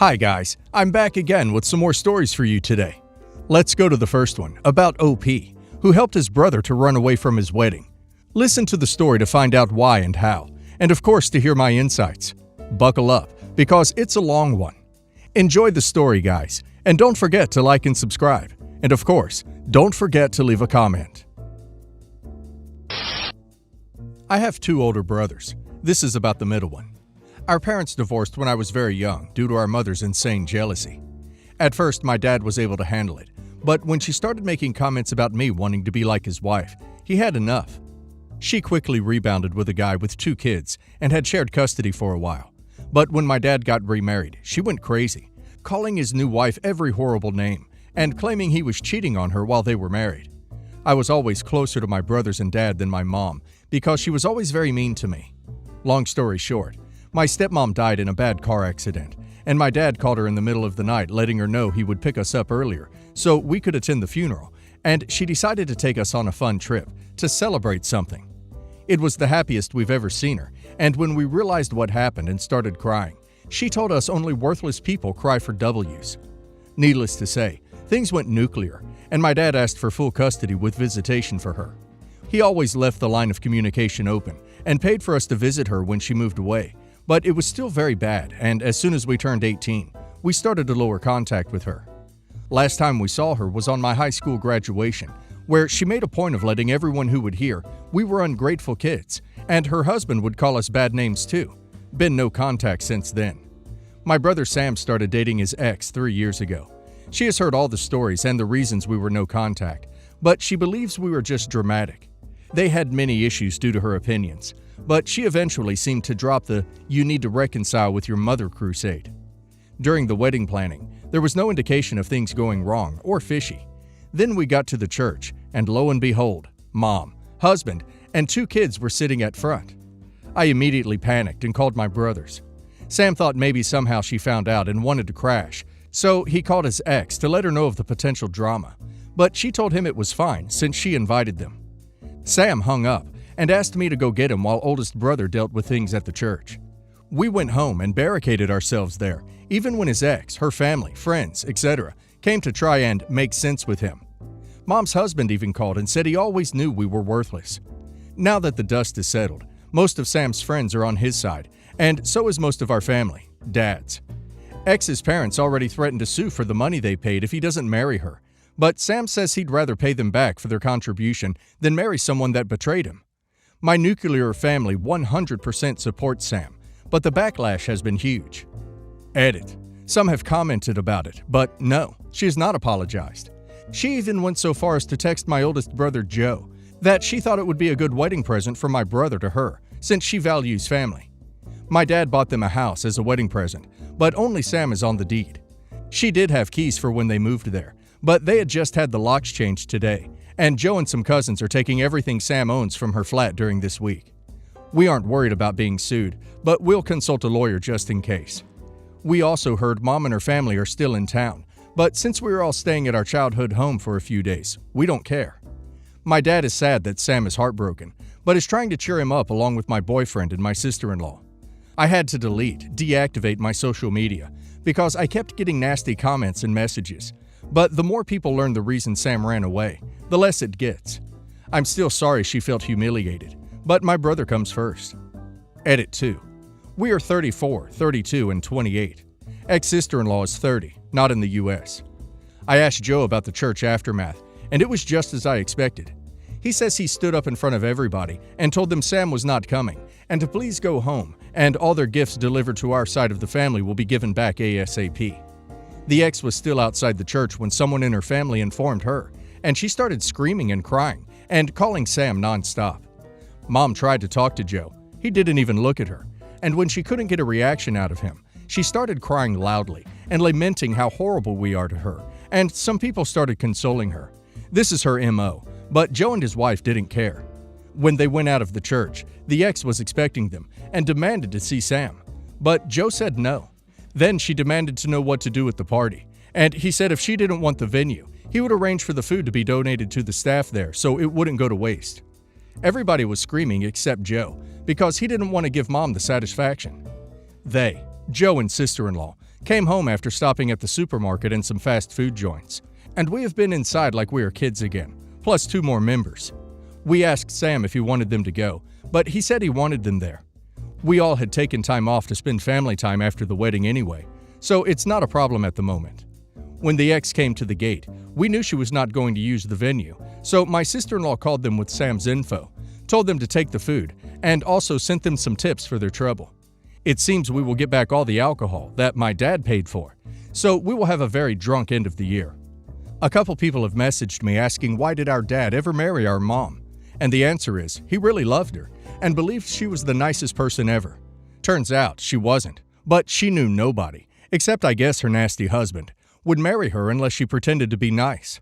Hi guys, I'm back again with some more stories for you today. Let's go to the first one, about OP, who helped his brother to run away from his wedding. Listen to the story to find out why and how, and of course to hear my insights. Buckle up, because it's a long one. Enjoy the story, guys, and don't forget to like and subscribe. And of course, don't forget to leave a comment. I have two older brothers. This is about the middle one. Our parents divorced when I was very young due to our mother's insane jealousy. At first, my dad was able to handle it, but when she started making comments about me wanting to be like his wife, he had enough. She quickly rebounded with a guy with 2 kids and had shared custody for a while. But when my dad got remarried, she went crazy, calling his new wife every horrible name and claiming he was cheating on her while they were married. I was always closer to my brothers and dad than my mom because she was always very mean to me. Long story short, my stepmom died in a bad car accident, and my dad called her in the middle of the night letting her know he would pick us up earlier so we could attend the funeral, and she decided to take us on a fun trip to celebrate something. It was the happiest we've ever seen her, and when we realized what happened and started crying, she told us only worthless people cry for W's. Needless to say, things went nuclear, and my dad asked for full custody with visitation for her. He always left the line of communication open and paid for us to visit her when she moved away. But it was still very bad, and as soon as we turned 18, we started to lower contact with her. Last time we saw her was on my high school graduation, where she made a point of letting everyone who would hear we were ungrateful kids, and her husband would call us bad names too. Been no contact since then. My brother Sam started dating his ex 3 years ago. She has heard all the stories and the reasons we were no contact, but she believes we were just dramatic. They had many issues due to her opinions, but she eventually seemed to drop the "you need to reconcile with your mother" crusade. During the wedding planning, there was no indication of things going wrong or fishy. Then we got to the church, and lo and behold, mom, husband, and 2 kids were sitting at front. I immediately panicked and called my brothers. Sam thought maybe somehow she found out and wanted to crash, so he called his ex to let her know of the potential drama, but she told him it was fine since she invited them. Sam hung up and asked me to go get him while oldest brother dealt with things at the church. We went home and barricaded ourselves there, even when his ex, her family, friends, etc. came to try and make sense with him. Mom's husband even called and said he always knew we were worthless. Now that the dust is settled, most of Sam's friends are on his side, and so is most of our family, Dad's. Ex's parents already threatened to sue for the money they paid if he doesn't marry her, but Sam says he'd rather pay them back for their contribution than marry someone that betrayed him. My nuclear family 100% supports Sam, but the backlash has been huge. Edit. Some have commented about it, but no, she has not apologized. She even went so far as to text my oldest brother Joe that she thought it would be a good wedding present from my brother to her, since she values family. My dad bought them a house as a wedding present, but only Sam is on the deed. She did have keys for when they moved there, but they had just had the locks changed today, and Joe and some cousins are taking everything Sam owns from her flat during this week. We aren't worried about being sued, but we'll consult a lawyer just in case. We also heard Mom and her family are still in town, but since we were all staying at our childhood home for a few days, we don't care. My dad is sad that Sam is heartbroken, but is trying to cheer him up along with my boyfriend and my sister-in-law. I had to deactivate my social media because I kept getting nasty comments and messages. But the more people learn the reason Sam ran away, the less it gets. I'm still sorry she felt humiliated, but my brother comes first. Edit 2. We are 34, 32, and 28. Ex-sister-in-law is 30, not in the US. I asked Joe about the church aftermath, and it was just as I expected. He says he stood up in front of everybody and told them Sam was not coming, and to please go home, and all their gifts delivered to our side of the family will be given back ASAP. The ex was still outside the church when someone in her family informed her, and she started screaming and crying and calling Sam nonstop. Mom tried to talk to Joe. He didn't even look at her, and when she couldn't get a reaction out of him, she started crying loudly and lamenting how horrible we are to her, and some people started consoling her. This is her MO, but Joe and his wife didn't care. When they went out of the church, the ex was expecting them and demanded to see Sam, but Joe said no. Then she demanded to know what to do at the party, and he said if she didn't want the venue, he would arrange for the food to be donated to the staff there so it wouldn't go to waste. Everybody was screaming except Joe, because he didn't want to give Mom the satisfaction. They, Joe and sister-in-law, came home after stopping at the supermarket and some fast food joints. And we have been inside like we are kids again, plus 2 more members. We asked Sam if he wanted them to go, but he said he wanted them there. We all had taken time off to spend family time after the wedding anyway, so it's not a problem at the moment. When the ex came to the gate, we knew she was not going to use the venue, so my sister-in-law called them with Sam's info, told them to take the food, and also sent them some tips for their trouble. It seems we will get back all the alcohol that my dad paid for, so we will have a very drunk end of the year. A couple people have messaged me asking why did our dad ever marry our mom, and the answer is he really loved her and believed she was the nicest person ever. Turns out she wasn't, but she knew nobody, except I guess her nasty husband, would marry her unless she pretended to be nice.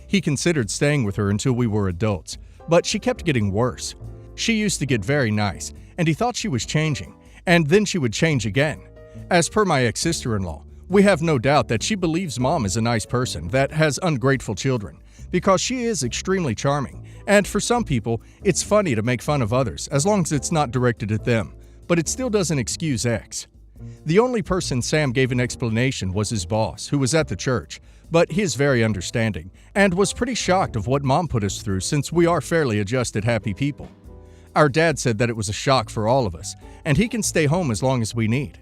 He considered staying with her until we were adults, but she kept getting worse. She used to get very nice, and he thought she was changing, and then she would change again. As per my ex-sister-in-law, we have no doubt that she believes mom is a nice person that has ungrateful children, because she is extremely charming, and for some people, it's funny to make fun of others as long as it's not directed at them, but it still doesn't excuse X. The only person Sam gave an explanation was his boss, who was at the church, but he is very understanding and was pretty shocked of what mom put us through since we are fairly adjusted, happy people. Our dad said that it was a shock for all of us, and he can stay home as long as we need.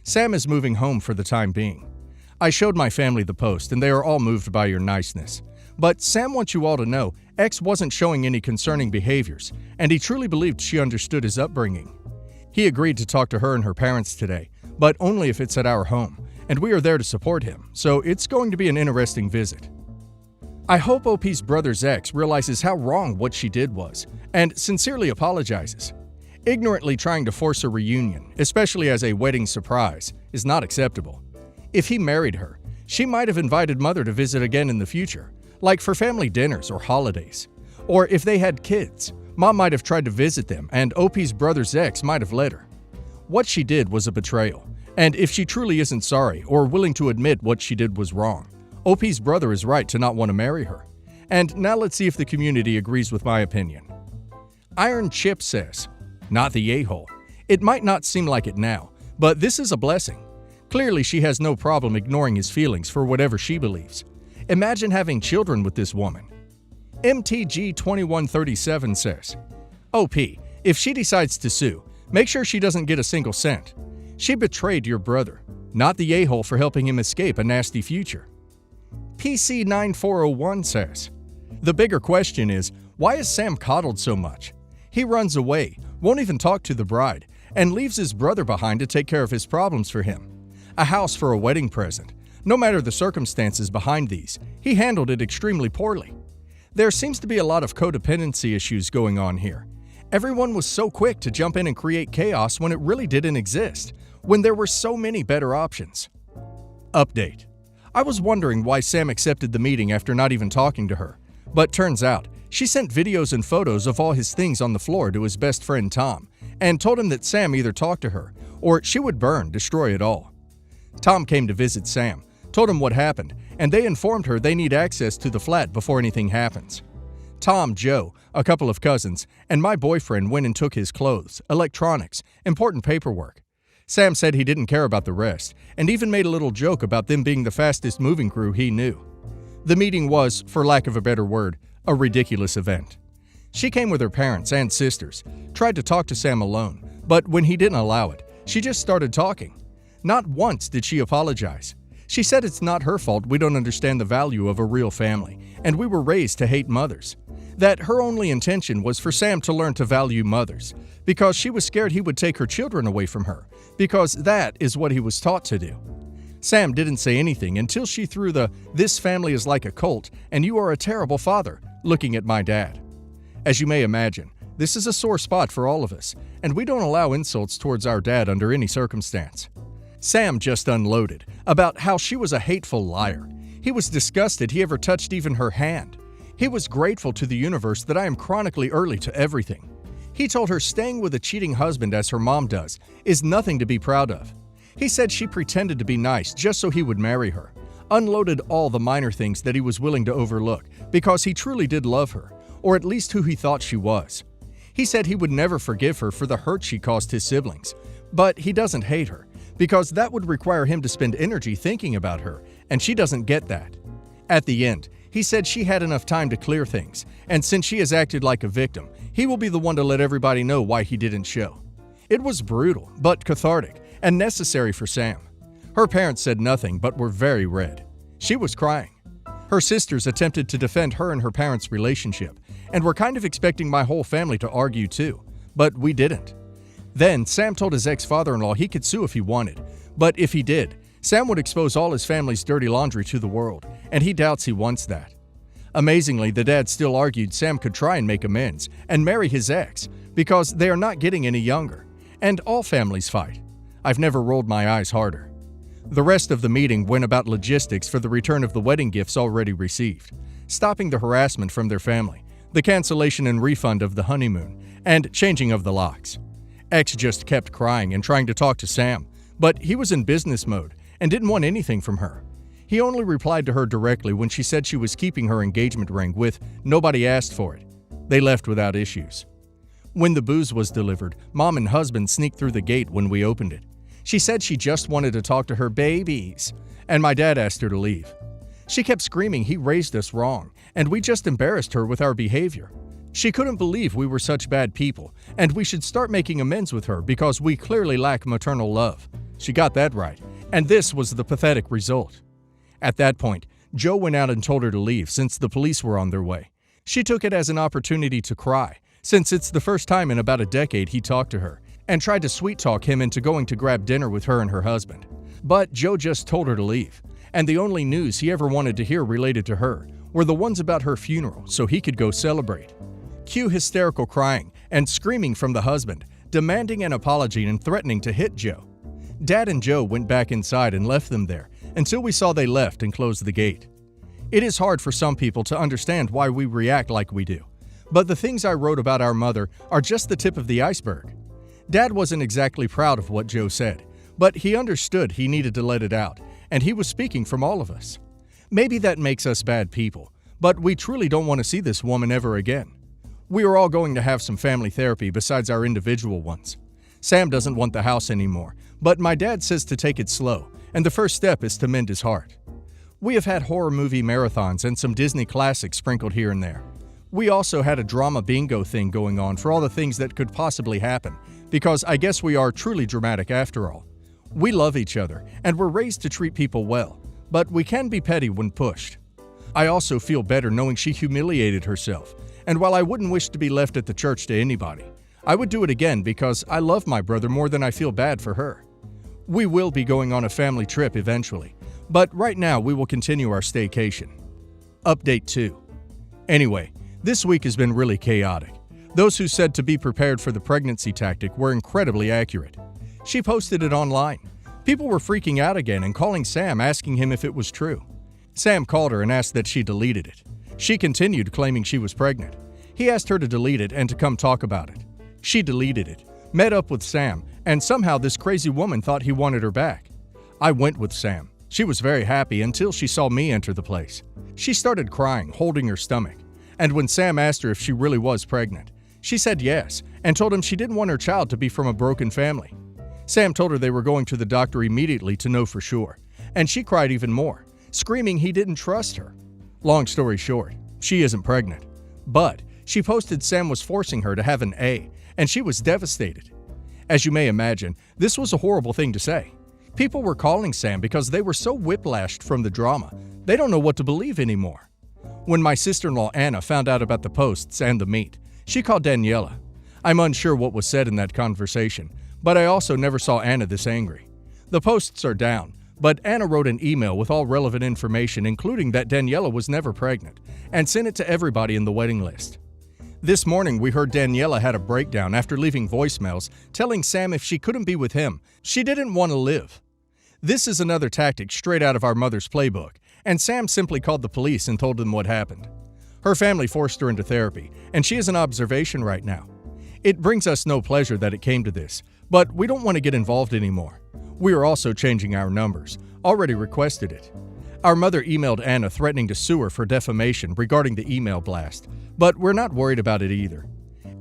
Sam is moving home for the time being. I showed my family the post, and they are all moved by your niceness. But Sam wants you all to know X wasn't showing any concerning behaviors, and he truly believed she understood his upbringing. He agreed to talk to her and her parents today, but only if it's at our home, and we are there to support him, so it's going to be an interesting visit. I hope OP's brother's ex realizes how wrong what she did was, and sincerely apologizes. Ignorantly trying to force a reunion, especially as a wedding surprise, is not acceptable. If he married her, she might have invited mother to visit again in the future, like for family dinners or holidays. Or if they had kids, mom might have tried to visit them and OP's brother's ex might have let her. What she did was a betrayal, and if she truly isn't sorry or willing to admit what she did was wrong, OP's brother is right to not want to marry her. And now let's see if the community agrees with my opinion. Iron Chip says, "Not the a-hole. It might not seem like it now, but this is a blessing. Clearly she has no problem ignoring his feelings for whatever she believes. Imagine having children with this woman." MTG2137 says, "OP, if she decides to sue, make sure she doesn't get a single cent. She betrayed your brother, not the a-hole for helping him escape a nasty future." PC9401 says, "The bigger question is, why is Sam coddled so much? He runs away, won't even talk to the bride, and leaves his brother behind to take care of his problems for him. A house for a wedding present. No matter the circumstances behind these, he handled it extremely poorly. There seems to be a lot of codependency issues going on here. Everyone was so quick to jump in and create chaos when it really didn't exist, when there were so many better options." Update. I was wondering why Sam accepted the meeting after not even talking to her, but turns out she sent videos and photos of all his things on the floor to his best friend Tom, and told him that Sam either talked to her or she would destroy it all. Tom came to visit Sam, told him what happened, and they informed her they need access to the flat before anything happens. Tom, Joe, a couple of cousins, and my boyfriend went and took his clothes, electronics, important paperwork. Sam said he didn't care about the rest, and even made a little joke about them being the fastest moving crew he knew. The meeting was, for lack of a better word, a ridiculous event. She came with her parents and sisters, tried to talk to Sam alone, but when he didn't allow it, she just started talking. Not once did she apologize. She said it's not her fault we don't understand the value of a real family, and we were raised to hate mothers. That her only intention was for Sam to learn to value mothers, because she was scared he would take her children away from her, because that is what he was taught to do. Sam didn't say anything until she threw the "this family is like a cult and you are a terrible father" looking at my dad. As you may imagine, this is a sore spot for all of us, and we don't allow insults towards our dad under any circumstance. Sam just unloaded about how she was a hateful liar. He was disgusted he ever touched even her hand. He was grateful to the universe that I am chronically early to everything. He told her staying with a cheating husband as her mom does is nothing to be proud of. He said she pretended to be nice just so he would marry her. Unloaded all the minor things that he was willing to overlook because he truly did love her, or at least who he thought she was. He said he would never forgive her for the hurt she caused his siblings, but he doesn't hate her because that would require him to spend energy thinking about her, and she doesn't get that. At the end, he said she had enough time to clear things, and since she has acted like a victim, he will be the one to let everybody know why he didn't show. It was brutal, but cathartic, and necessary for Sam. Her parents said nothing but were very red. She was crying. Her sisters attempted to defend her and her parents' relationship, and were kind of expecting my whole family to argue too, but we didn't. Then, Sam told his ex-father-in-law he could sue if he wanted, but if he did, Sam would expose all his family's dirty laundry to the world, and he doubts he wants that. Amazingly, the dad still argued Sam could try and make amends and marry his ex because they are not getting any younger, and all families fight. I've never rolled my eyes harder. The rest of the meeting went about logistics for the return of the wedding gifts already received, stopping the harassment from their family, the cancellation and refund of the honeymoon, and changing of the locks. Ex just kept crying and trying to talk to Sam, but he was in business mode and didn't want anything from her. He only replied to her directly when she said she was keeping her engagement ring with "nobody asked for it." They left without issues. When the booze was delivered, Mom and husband sneaked through the gate when we opened it. She said she just wanted to talk to her babies, and my dad asked her to leave. She kept screaming he raised us wrong, and we just embarrassed her with our behavior. She couldn't believe we were such bad people, and we should start making amends with her because we clearly lack maternal love. She got that right, and this was the pathetic result. At that point, Joe went out and told her to leave since the police were on their way. She took it as an opportunity to cry, since it's the first time in about a decade he talked to her, and tried to sweet-talk him into going to grab dinner with her and her husband. But Joe just told her to leave, and the only news he ever wanted to hear related to her were the ones about her funeral so he could go celebrate. Cue hysterical crying and screaming from the husband, demanding an apology and threatening to hit Joe. Dad and Joe went back inside and left them there until we saw they left and closed the gate. It is hard for some people to understand why we react like we do, but the things I wrote about our mother are just the tip of the iceberg. Dad wasn't exactly proud of what Joe said, but he understood he needed to let it out, and he was speaking from all of us. Maybe that makes us bad people, but we truly don't want to see this woman ever again. We are all going to have some family therapy besides our individual ones. Sam doesn't want the house anymore, but my dad says to take it slow, and the first step is to mend his heart. We have had horror movie marathons and some Disney classics sprinkled here and there. We also had a drama bingo thing going on for all the things that could possibly happen, because I guess we are truly dramatic after all. We love each other, and we're raised to treat people well, but we can be petty when pushed. I also feel better knowing she humiliated herself, and while I wouldn't wish to be left at the church to anybody, I would do it again because I love my brother more than I feel bad for her. We will be going on a family trip eventually, but right now we will continue our staycation. Update 2. Anyway, this week has been really chaotic. Those who said to be prepared for the pregnancy tactic were incredibly accurate. She posted it online. People were freaking out again and calling Sam asking him if it was true. Sam called her and asked that she deleted it. She continued claiming she was pregnant. He asked her to delete it and to come talk about it. She deleted it, met up with Sam, and somehow this crazy woman thought he wanted her back. I went with Sam. She was very happy until she saw me enter the place. She started crying, holding her stomach. And when Sam asked her if she really was pregnant, she said yes and told him she didn't want her child to be from a broken family. Sam told her they were going to the doctor immediately to know for sure, and she cried even more, screaming he didn't trust her. Long story short, she isn't pregnant. But she posted Sam was forcing her to have an A, and she was devastated. As you may imagine, this was a horrible thing to say. People were calling Sam because they were so whiplashed from the drama, they don't know what to believe anymore. When my sister-in-law Anna found out about the posts and the meet, she called Daniela. I'm unsure what was said in that conversation, but I also never saw Anna this angry. The posts are down, but Anna wrote an email with all relevant information, including that Daniela was never pregnant, and sent it to everybody in the waiting list. This morning, we heard Daniela had a breakdown after leaving voicemails telling Sam if she couldn't be with him, she didn't want to live. This is another tactic straight out of our mother's playbook, and Sam simply called the police and told them what happened. Her family forced her into therapy, and she is in observation right now. It brings us no pleasure that it came to this, but we don't want to get involved anymore. We are also changing our numbers, already requested it. Our mother emailed Anna threatening to sue her for defamation regarding the email blast, but we're not worried about it either.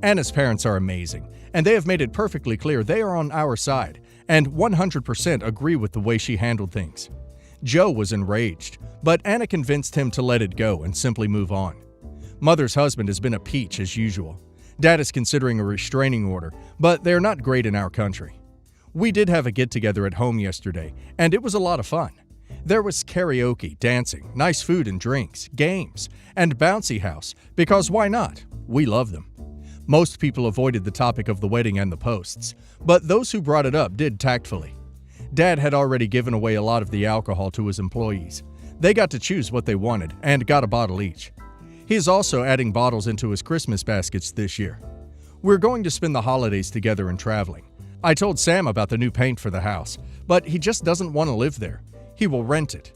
Anna's parents are amazing, and they have made it perfectly clear they are on our side, and 100% agree with the way she handled things. Joe was enraged, but Anna convinced him to let it go and simply move on. Mother's husband has been a peach as usual. Dad is considering a restraining order, but they're not great in our country. We did have a get-together at home yesterday, and it was a lot of fun. There was karaoke, dancing, nice food and drinks, games, and bouncy house, because why not? We love them. Most people avoided the topic of the wedding and the posts, but those who brought it up did tactfully. Dad had already given away a lot of the alcohol to his employees. They got to choose what they wanted and got a bottle each. He is also adding bottles into his Christmas baskets this year. We're going to spend the holidays together and traveling. I told Sam about the new paint for the house, but he just doesn't want to live there. He will rent it.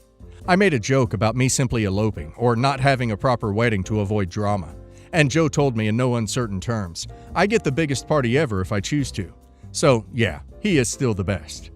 I made a joke about me simply eloping or not having a proper wedding to avoid drama. And Joe told me in no uncertain terms, I get the biggest party ever if I choose to. So yeah, he is still the best.